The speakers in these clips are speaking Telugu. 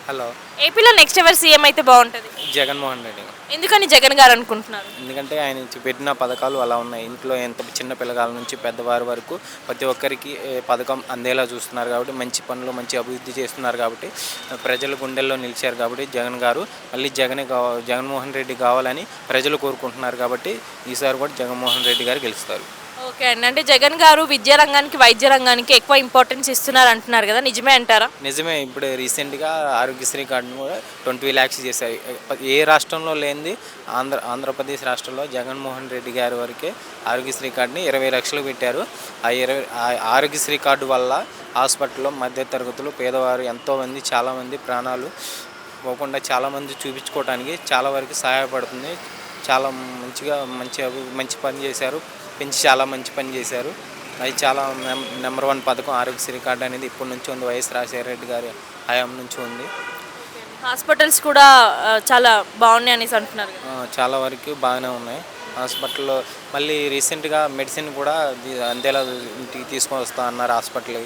హలో. ఏపీలో నెక్స్ట్ ఎవరు సీఎం అయితే బాగుంటుంది? జగన్మోహన్ రెడ్డి. ఎందుకని జగన్ గారు అనుకుంటున్నారు? ఎందుకంటే ఆయన పెట్టిన పథకాలు అలా ఉన్నాయి. ఇంట్లో ఎంత చిన్న పిల్లగాల నుంచి పెద్దవారి వరకు ప్రతి ఒక్కరికి పథకం అందేలా చూస్తున్నారు కాబట్టి, మంచి పనులు మంచి అభివృద్ధి చేస్తున్నారు కాబట్టి, ప్రజల గుండెల్లో నిలిచారు కాబట్టి జగన్ గారు మళ్ళీ జగన్మోహన్ రెడ్డి కావాలని ప్రజలు కోరుకుంటున్నారు కాబట్టి ఈసారి కూడా జగన్మోహన్ రెడ్డి గారు గెలుస్తారు. ఓకే అండి. అంటే జగన్ గారు విద్యా రంగానికి వైద్య రంగానికి ఎక్కువ ఇంపార్టెన్స్ ఇస్తున్నారు అంటున్నారు కదా, నిజమే అంటారా? నిజమే. ఇప్పుడు రీసెంట్గా ఆరోగ్యశ్రీ కార్డును కూడా 20 lakhs చేశారు. ఏ రాష్ట్రంలో లేనిది ఆంధ్రప్రదేశ్ రాష్ట్రంలో జగన్మోహన్ రెడ్డి గారి వరకే ఆరోగ్యశ్రీ కార్డుని 20 లక్షలు పెట్టారు. ఆ ఆరోగ్యశ్రీ కార్డు వల్ల హాస్పిటల్లో మధ్యతరగతులు పేదవారు ఎంతోమంది చాలామంది ప్రాణాలు పోకుండా చాలామంది చూపించుకోవడానికి చాలా వరకు సహాయపడుతుంది. చాలా మంచిగా మంచి పని చేశారు. పెంచి చాలా మంచి పని చేశారు. అది చాలా నెంబర్ 1 పథకం ఆరోగ్యశ్రీ కార్డు అనేది ఇప్పటి నుంచి ఉంది. వైఎస్ రాజశేఖర రెడ్డి గారి హయాం నుంచి ఉంది. హాస్పిటల్స్ కూడా చాలా బాగున్నాయి అనేసి అంటున్నారు కదా. చాలా వరకు బాగానే ఉన్నాయి హాస్పిటల్లో. మళ్ళీ రీసెంట్గా మెడిసిన్ కూడా అందేలా ఇంటికి తీసుకొని వస్తా అన్నారు. హాస్పిటల్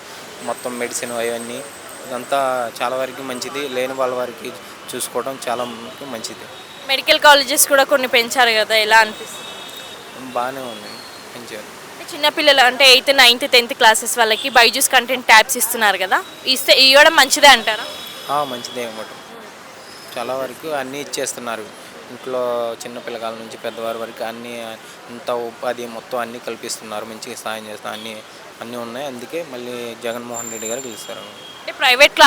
మొత్తం మెడిసిన్ అవన్నీ ఇదంతా చాలా వరకు మంచిది. లేని వాళ్ళ వారికి చూసుకోవడం చాలా మంచిది. మెడికల్ కాలేజెస్ కూడా కొన్ని పెంచారు కదా, ఎలా అనిపిస్తుంది? బాగానే ఉంది, పెంచారు. చిన్నపిల్లలు అంటే 8th, 9th, 10th క్లాసెస్ వాళ్ళకి బైజూస్ కంటెంట్ ట్యాబ్స్ ఇస్తున్నారు కదా, ఇవ్వడం మంచిదే అంటారా? మంచిదే ఇవ్వడం. చాలా వరకు అన్నీ ఇచ్చేస్తున్నారు. ఇంట్లో చిన్న పిల్లగాల నుంచి పెద్దవారి వరకు అన్నీ ఇంత ఉపాధి మొత్తం అన్నీ కల్పిస్తున్నారు. మంచిగా సాయం చేస్తున్నారు. అన్నీ ఉన్నాయి. అందుకే మళ్ళీ జగన్మోహన్ రెడ్డి గారు గెలుస్తారు. అంటే ప్రైవేట్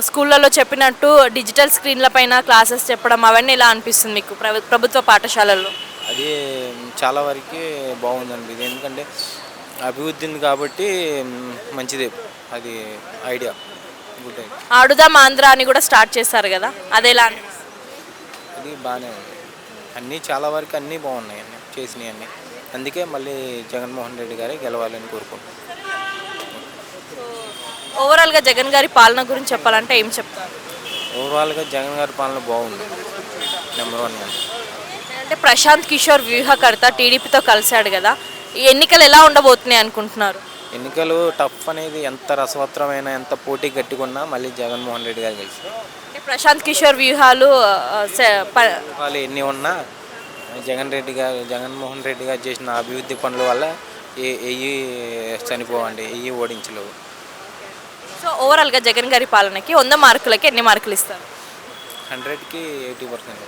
స్కూళ్ళలో చెప్పినట్టు డిజిటల్ స్క్రీన్ల పైన క్లాసెస్ చెప్పడం అవన్నీ ఎలా అనిపిస్తుంది మీకు ప్రభుత్వ పాఠశాలల్లో? అది చాలా వరకు బాగుందండి. ఇది ఎందుకంటే అభివృద్ధి ఉంది కాబట్టి మంచిదే. అది ఐడియా గుడ్ ఐడియా. ఆడుదాం ఆంధ్ర అని కూడా స్టార్ట్ చేస్తారు కదా, అదేలా అనిపిస్తుంది? అది బాగానే ఉంది. అన్నీ చాలా వరకు అన్నీ బాగున్నాయి అన్నీ చేసినవి అన్నీ. అందుకే మళ్ళీ జగన్మోహన్ రెడ్డి గారే గెలవాలని కోరుకుంటున్నాను. ఓవరాల్గా జగన్ గారి పాలన గురించి చెప్పాలంటే ఏం చెప్తారు? ఓవరాల్గా జగన్ గారి పాలన బాగుంది. నెంబర్ 1 అంటే ప్రశాంత్ కిషోర్ వ్యూహకర్త టీడీపీతో కలిశాడు కదా, ఈ ఎన్నికలు ఎలా ఉండబోతున్నాయి అనుకుంటున్నారు? ఎన్నికలు టఫ్ అనేది ఎంత రసవత్రమైన ఎంత పోటీ గట్టికున్నా మళ్ళీ జగన్మోహన్ రెడ్డి గారు గెలిచారు. అంటే ప్రశాంత్ కిషోర్ వ్యూహాలు ఎన్ని ఉన్నా జగన్మోహన్ రెడ్డి గారు చేసిన అభివృద్ధి పనుల వల్ల ఎయ్యి చనిపోవండి, ఎయ్యి ఓడించలేవు. సో ఓవరాల్గా జగన్ గారి పాలనకి 100 మార్కులకి ఎన్ని మార్కులు ఇస్తారు? 100కి 80%.